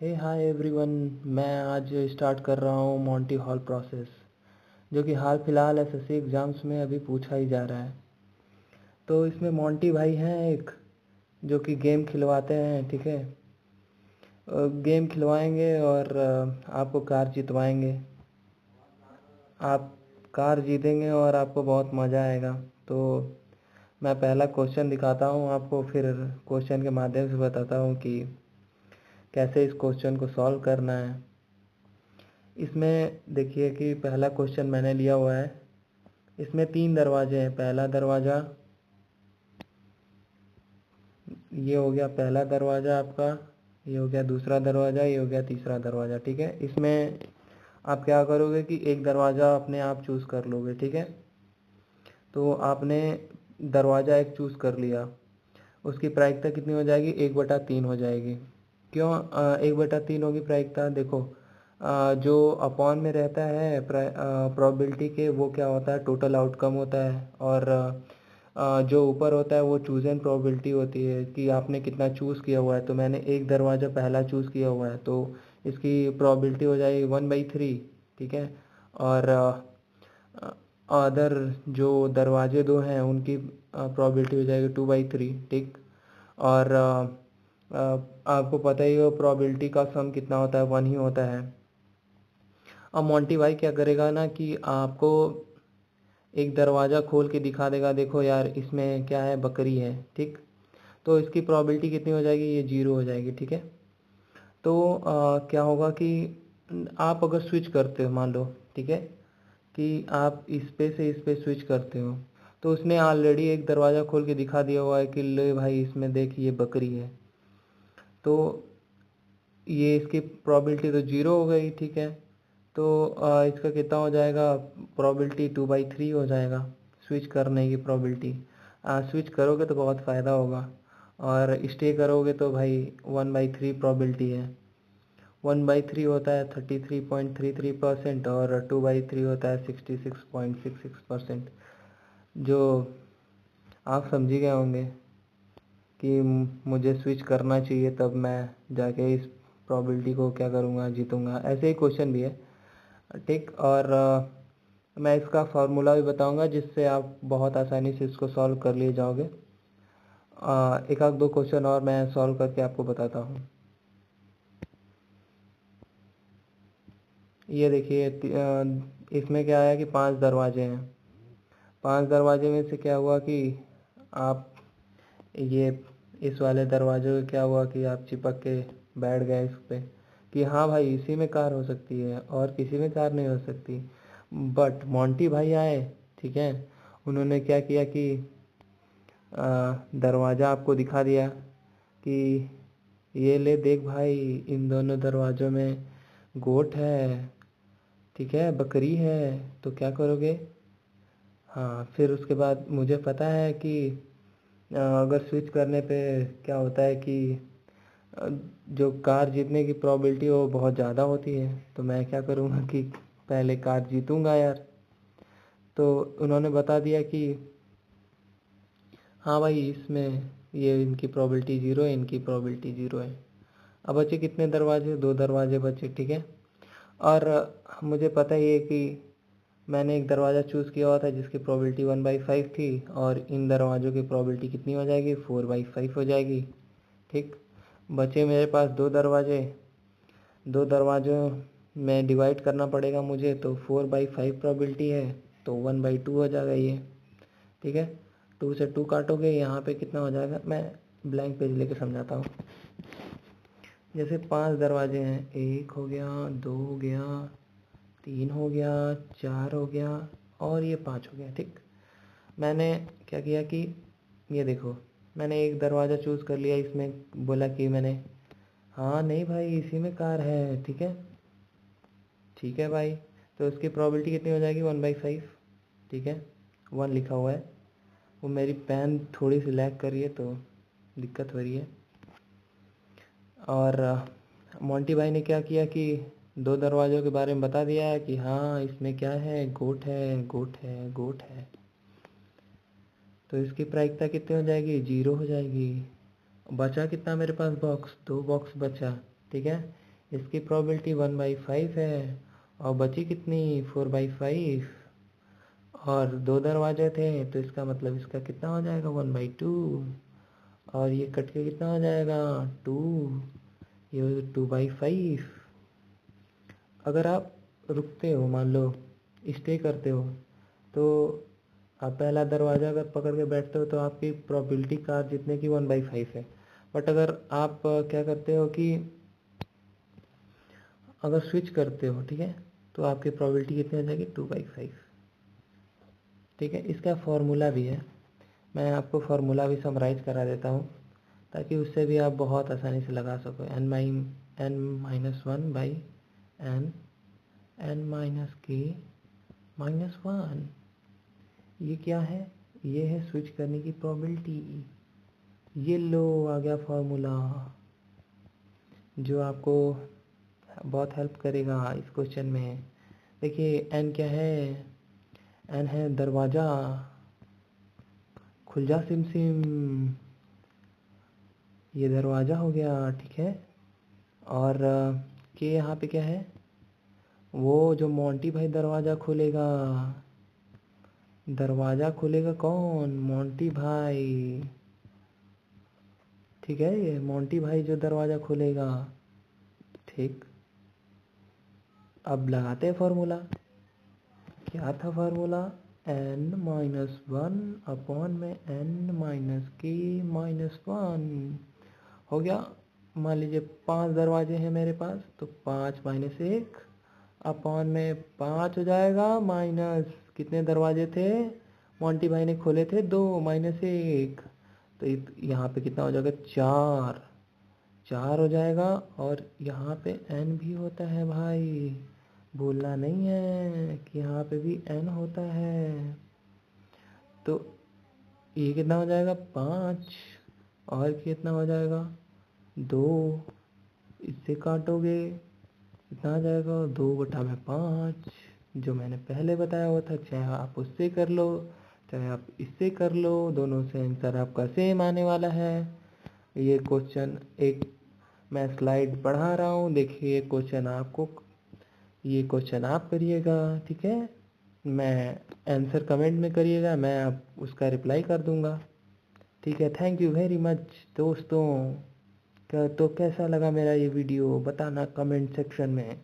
हे hi everyone. मैं आज start कर रहा हूँ मॉन्टी हॉल प्रोसेस, जो कि हाल फिलहाल एसएससी एग्ज़ाम्स में अभी पूछा ही जा रहा है। तो इसमें मॉन्टी भाई हैं एक, जो कि गेम खिलवाते हैं, ठीक है। गेम खिलवाएंगे और आपको कार जितवाएंगे। आप कार जीतेंगे और आपको बहुत मज़ा आएगा। तो मैं पहला क्वेश्चन दिखाता हूँ आपको, फिर क्वेश्चन के माध्यम से बताता हूँ कि कैसे इस क्वेश्चन को सॉल्व करना है। इसमें देखिए कि पहला क्वेश्चन मैंने लिया हुआ है। इसमें 3 दरवाजे हैं। पहला दरवाज़ा ये हो गया, पहला दरवाज़ा आपका, ये हो गया दूसरा दरवाज़ा, ये हो गया तीसरा दरवाज़ा, ठीक है। इसमें आप क्या करोगे कि एक दरवाज़ा अपने आप चूज़ कर लोगे, ठीक है। तो आपने दरवाज़ा एक चूज़ कर लिया, उसकी प्रायिकता कितनी हो जाएगी? 1/3 हो जाएगी। क्यों 1/3 होगी प्रायिकता? देखो, जो अपॉन में रहता है प्रोबेबिलिटी के, वो क्या होता है? टोटल आउटकम होता है। और जो ऊपर होता है वो चूज़ एंड प्रोबेबिलिटी होती है कि आपने कितना चूज़ किया हुआ है। तो मैंने एक दरवाज़ा पहला चूज़ किया हुआ है, तो इसकी प्रोबेबिलिटी हो जाएगी 1/3, ठीक है। और अदर जो दरवाजे दो हैं उनकी प्रोबेबिलिटी हो जाएगी 2/3, ठीक। और आपको पता ही हो प्रोबेबिलिटी का सम कितना होता है? 1 ही होता है। अब मोंटी भाई क्या करेगा ना कि आपको एक दरवाज़ा खोल के दिखा देगा, देखो यार इसमें क्या है? बकरी है, ठीक। तो इसकी प्रोबेबिलिटी कितनी हो जाएगी? ये 0 हो जाएगी, ठीक है। तो क्या होगा कि आप अगर स्विच करते हो, मान लो, ठीक है, कि आप इस पे से इस पे स्विच करते हो, तो उसने ऑलरेडी एक दरवाज़ा खोल के दिखा दिया हुआ है कि ले भाई इसमें देख ये बकरी है। तो ये इसकी प्रोबेबिलिटी तो 0 हो गई, ठीक है। तो इसका कितना हो जाएगा? प्रोबेबिलिटी 2/3 हो जाएगा स्विच करने की प्रोबेबिलिटी। स्विच करोगे तो बहुत फ़ायदा होगा, और स्टे करोगे तो भाई 1/3 प्रोबेबिलिटी है। 1/3 होता है 33.33%, और 2/3 होता है 66.66%। जो आप समझ ही गए होंगे कि मुझे स्विच करना चाहिए, तब मैं जाके इस प्रोबेबिलिटी को क्या करूँगा? जीतूँगा। ऐसे ही क्वेश्चन भी है, ठीक। और मैं इसका फार्मूला भी बताऊंगा, जिससे आप बहुत आसानी से इसको सॉल्व कर लिए जाओगे। एक आध दो क्वेश्चन और मैं सॉल्व करके आपको बताता हूँ। ये देखिए, इसमें क्या है कि 5 दरवाजे हैं। 5 दरवाजे में से क्या हुआ कि आप ये इस वाले दरवाजे में क्या हुआ कि आप चिपक के बैठ गए इस पे कि हाँ भाई इसी में कार हो सकती है और किसी में कार नहीं हो सकती। बट मोंटी भाई आए, ठीक है। उन्होंने क्या किया कि दरवाज़ा आपको दिखा दिया कि ये ले देख भाई, इन दोनों दरवाज़ों में गोट है, ठीक है, बकरी है। तो क्या करोगे? हाँ, फिर उसके बाद मुझे पता है कि अगर स्विच करने पे क्या होता है कि अ, जो कार जीतने की प्रोबेबिलिटी वो बहुत ज़्यादा होती है। तो मैं क्या करूँगा कि पहले कार जीतूँगा यार। तो उन्होंने बता दिया कि हाँ भाई इसमें ये इनकी प्रोबेबिलिटी 0 है, इनकी प्रोबेबिलिटी 0 है। अब बचे कितने दरवाजे? 2 दरवाजे बचे, ठीक है। और मुझे पता ही है कि मैंने एक दरवाज़ा चूज़ किया हुआ था जिसकी प्रोबेबिलिटी 1/5 थी, और इन दरवाज़ों की प्रोबेबिलिटी कितनी हो जाएगी? 4/5 हो जाएगी, ठीक। बचे मेरे पास 2 दरवाजे। 2 दरवाज़ों में डिवाइड करना पड़ेगा मुझे, तो 4/5 प्रोबेबिलिटी है, तो 1/2 हो जाएगा ये, ठीक है। 2 से 2 काटोगे, यहाँ पे कितना हो जाएगा? मैं ब्लैंक पेज लेके समझाता हूँ। जैसे 5 दरवाजे हैं, 1 हो गया, 2 हो गया, 3 हो गया, 4 हो गया, और ये 5 हो गया, ठीक। मैंने क्या किया कि ये देखो, मैंने एक दरवाज़ा चूज़ कर लिया। इसमें बोला कि मैंने हाँ नहीं भाई इसी में कार है, ठीक है, ठीक है भाई। तो उसकी प्रोबेबिलिटी कितनी हो जाएगी? 1/5, ठीक है। 1 लिखा हुआ है। वो मेरी पेन थोड़ी सी लैग कर रही है तो दिक्कत हो रही है। और मोंटी भाई ने क्या किया कि 2 दरवाज़ों के बारे में बता दिया है कि हाँ इसमें क्या है? गोट है, गोट है, गोट है। तो इसकी प्रायिकता कितनी हो जाएगी? 0 हो जाएगी। बचा कितना मेरे पास? बॉक्स, 2 बॉक्स बचा, ठीक है। इसकी प्रोबेबिलिटी 1/5 है और बची कितनी 4/5 और 2 दरवाजे थे तो इसका मतलब इसका कितना हो जाएगा 1/2 और ये कट के कितना हो जाएगा 2, ये 2/5। अगर आप रुकते हो मान लो स्टे करते हो तो आप पहला दरवाज़ा अगर पकड़ के बैठते हो तो आपकी प्रोबेबिलिटी कार जीतने की 1/5 है। बट अगर आप क्या करते हो कि अगर स्विच करते हो, ठीक है, तो आपकी प्रोबेबिलिटी कितनी हो जाएगी 2/5। ठीक है, इसका फॉर्मूला भी है, मैं आपको फार्मूला भी समराइज करा देता हूँ ताकि उससे भी आप बहुत आसानी से लगा सको। n-1/n-k-1। ये क्या है, ये है स्विच करने की प्रोबेबिलिटी। ये लो आ गया फार्मूला जो आपको बहुत हेल्प करेगा इस क्वेश्चन में। देखिए n क्या है, n है दरवाज़ा, खुल जा सिम सिम, ये दरवाज़ा हो गया, ठीक है। और के यहाँ पे क्या है, वो जो मोंटी भाई दरवाज़ा खोलेगा, दरवाज़ा खोलेगा कौन, मोंटी भाई, ठीक है, ये मोंटी भाई जो दरवाज़ा खोलेगा। ठीक, अब लगाते हैं फार्मूला। क्या था फार्मूला, n-1/n-k-1 हो गया। मान लीजिए 5 दरवाजे हैं मेरे पास तो 5 - 1 अपॉन में 5 हो जाएगा, माइनस कितने दरवाजे थे मोंटी भाई ने खोले थे 2 -1 तो यहाँ पे कितना हो जाएगा 4, 4 हो जाएगा। और यहाँ पे n भी होता है भाई, भूलना नहीं है कि यहाँ पे भी n होता है। तो ये कितना हो जाएगा 5 और कितना हो जाएगा 2, इससे काटोगे कितना आ जाएगा 2/5 जो मैंने पहले बताया हुआ था। चाहे आप उससे कर लो चाहे आप इससे कर लो, दोनों से आंसर आपका सेम आने वाला है। ये क्वेश्चन एक मैं स्लाइड पढ़ा रहा हूँ, देखिए क्वेश्चन आपको, ये क्वेश्चन आप करिएगा, ठीक है। मैं आंसर कमेंट में करिएगा, मैं आप उसका रिप्लाई कर दूंगा, ठीक है। थैंक यू वेरी मच दोस्तों। तो कैसा लगा मेरा ये वीडियो बताना कमेंट सेक्शन में।